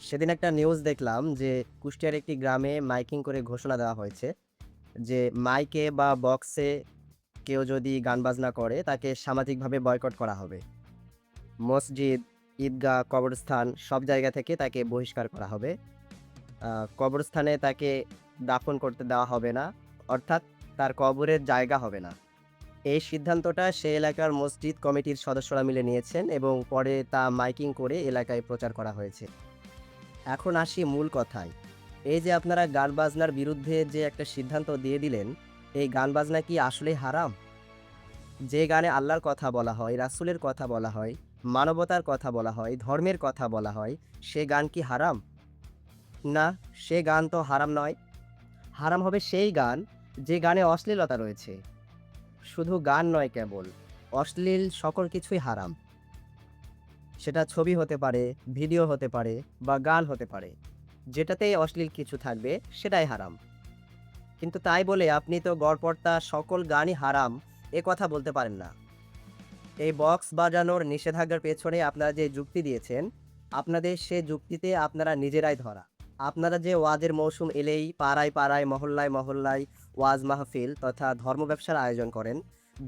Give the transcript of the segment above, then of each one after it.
সেদিন একটা নিউজ দেখলাম যে কুষ্টিয়ার একটি গ্রামে মাইকিং করে ঘোষণা দেওয়া হয়েছে যে মাইকে বা বক্সে কেউ যদি গান বাজনা করে তাকে সামাজিকভাবে বয়কট করা হবে। মসজিদ, ঈদগাহ, কবরস্থান সব জায়গা থেকে তাকে বহিষ্কার করা হবে। কবরস্থানে তাকে দাফন করতে দেওয়া হবে না, অর্থাৎ তার কবরের জায়গা হবে না। এই সিদ্ধান্তটা সে এলাকার মসজিদ কমিটির সদস্যরা মিলে নিয়েছেন এবং পরে তা মাইকিং করে এলাকায় প্রচার করা হয়েছে। এখন আসি মূল কথায়। এই যে আপনারা গান বাজনার বিরুদ্ধে যে একটা সিদ্ধান্ত দিয়ে দিলেন, এই গান বাজনা কি আসলেই হারাম? যে গানে আল্লাহর কথা বলা হয়, রাসূলের কথা বলা হয়, মানবতার কথা বলা হয়, ধর্মের কথা বলা হয়, সে গান কি হারাম? না, সে গান তো হারাম নয়। হারাম হবে সেই গান যে গানে অশ্লীলতা রয়েছে। শুধু গান নয় কেবল, অশ্লীল সকল কিছুই হারাম। সেটা ছবি হতে পারে, ভিডিও হতে পারে বা গান হতে পারে। যেটাতেই অশ্লীল কিছু থাকবে সেটাই হারাম। কিন্তু তাই বলে আপনি তো গড়পড়তা সকল গানই হারাম এ কথা বলতে পারেন না। এই বক্স বাজানোর নিষেধাজ্ঞার পেছনে আপনারা যে যুক্তি দিয়েছেন, আপনাদের সে যুক্তিতে আপনারা নিজেরাই ধরা। আপনারা যে ওয়াজের মৌসুম এলেই পাড়ায় পাড়ায়, মহল্লায় মহল্লায় ওয়াজ মাহফিল তথা ধর্ম ব্যবসার আয়োজন করেন,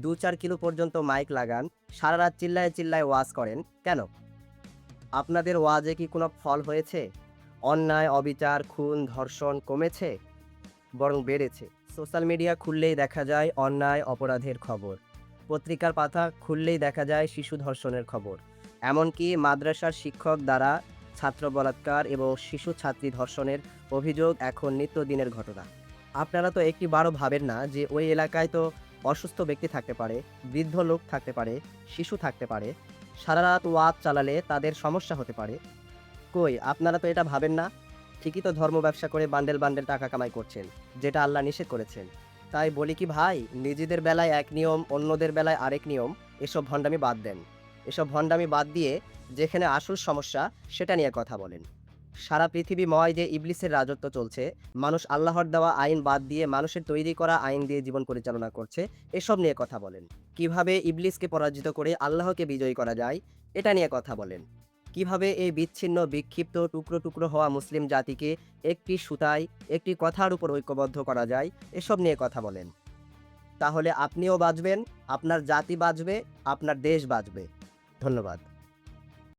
২-৪ কিলো পর্যন্ত মাইক লাগান, সারা রাত চিল্লায় চিল্লায় ওয়াজ করেন, কেন? আপনাদের ওয়াজে কি কোনো ফল হয়েছে? অন্যায়, অবিচার, খুন, ধর্ষণ কমেছে? বরং বেড়েছে। সোশ্যাল মিডিয়া খুললেই দেখা যায় অন্যায়, অপরাধের খবর। পত্রিকার পাতা খুললেই দেখা যায় শিশু ধর্ষণের খবর। এমনকি মাদ্রাসার শিক্ষক দ্বারা ছাত্র বলাৎকার এবং শিশু ছাত্রী ধর্ষণের অভিযোগ এখন নিত্যদিনের ঘটনা। আপনারা তো একটিবারও ভাবেন না যে ওই এলাকায় তো অসুস্থ ব্যক্তি থাকতে পারে, বৃদ্ধ লোক থাকতে পারে, শিশু থাকতে পারে। সারা রাত ওয়াজ চালালে তাদের সমস্যা হতে পারে। কই আপনারা তো এটা ভাবেন না? ঠিকই তো ধর্ম ব্যবসা করে বান্ডেল বান্ডেল টাকা কামাই করছেন, যেটা আল্লাহ নিষেধ করেছেন। তাই বলি কি ভাই, নিজেদের বেলায় এক নিয়ম, অন্যদের বেলায় আরেক নিয়ম, এসব ভণ্ডামি বাদ দেন। এসব ভণ্ডামি বাদ দিয়ে যেখানে আসল সমস্যা সেটা নিয়ে কথা বলেন। সারা পৃথিবীময় যে ইবলিসের রাজত্ব চলছে, মানুষ আল্লাহর দেওয়া আইন বাদ দিয়ে মানুষের তৈরি করা আইন দিয়ে জীবন পরিচালনা করছে, এসব নিয়ে কথা বলেন। কিভাবে ইবলিসকে পরাজিত করে আল্লাহকে বিজয়ী করা যায়, এটা নিয়ে কথা বলেন। কিভাবে এই বিচ্ছিন্ন, বিক্ষিপ্ত, টুকরো টুকরো হওয়া মুসলিম জাতিকে একটি সুতায়, একটি কথার উপর ঐক্যবদ্ধ করা যায়, এসব নিয়ে কথা বলেন। তাহলে আপনিও বাঁচবেন, আপনার জাতি বাঁচবে, আপনার দেশ বাঁচবে। ধন্যবাদ।